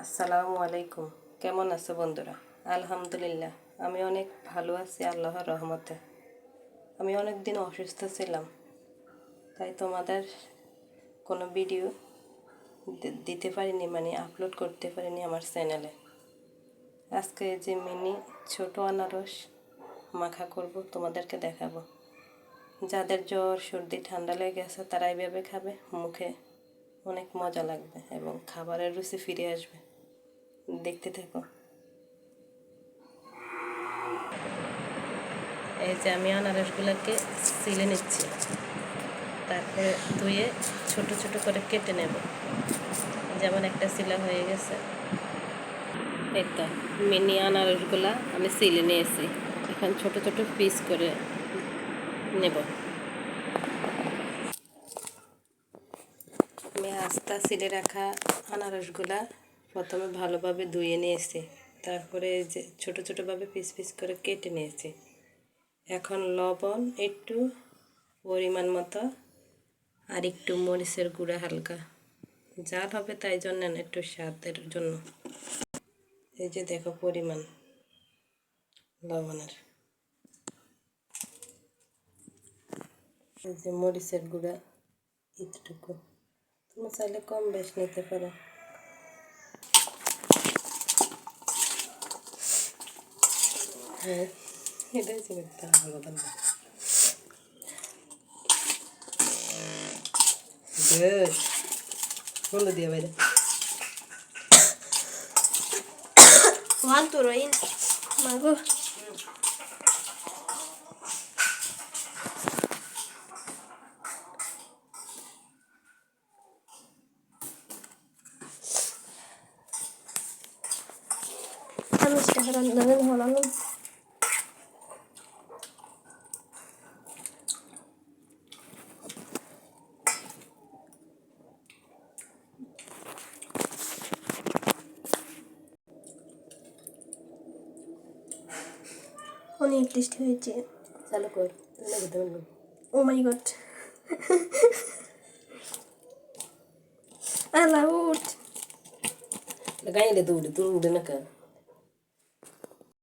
আসসালামু আলাইকুম। কেমন আছো বন্ধুরা? আলহামদুলিল্লাহ আমি অনেক ভালো আছি আল্লাহর রহমতে। আমি অনেক দিন অসুস্থ ছিলাম, তাই তোমাদের কোনো ভিডিও দিতে পারিনি, মানে আপলোড করতে পারিনি আমার চ্যানেলে। আজকে যে মিনি ছোট আনারস মাখা করব তোমাদেরকে দেখাবো। যাদের জ্বর সর্দি ঠান্ডা লেগে গেছে তারা এইভাবে খাবে, মুখে অনেক মজা লাগবে এবং খাবারের রুচি ফিরে আসবে। দেখতে থাকো। এই যে আমি আনারসগুলোকে ছিলে নিচ্ছি, তারপরে ধুয়ে ছোট ছোট করে কেটে নেব। যেমন একটা সিলা হয়ে গেছে। এই তো মিনি আনারসগুলা আমি ছিলে নিয়েছি, এখন ছোট ছোট পিস করে নেব। আমি আস্তা ছিলে রাখা আনারসগুলা প্রথমে ভালোভাবে ধুয়ে নিয়েছি, তারপরে যে ছোট ছোটোভাবে পিস পিস করে কেটে নিয়েছি। এখন লবণ একটু পরিমাণ মতো আর একটু মরিচের গুঁড়া হালকা, ঝাল হবে তাই জন্য না, একটু স্বাদের জন্য। এই যে দেখো পরিমাণ লবণের, এই যে মরিচের গুঁড়া এতটুকু, তুমি চাইলে কম বেশ নিতে পারো। হ্যাঁ, এটাই চিন্তা ভালো না। বন্ধ দিয়ে বাইরে ¿Cuánto rain? Mago. আমি সেটা রান্না হলাম। অনেক টেস্টি হয়েছে। চালু কর, ও মাই গড, I love it. গাইলে দৌড়ে তুই উঠে না কেন?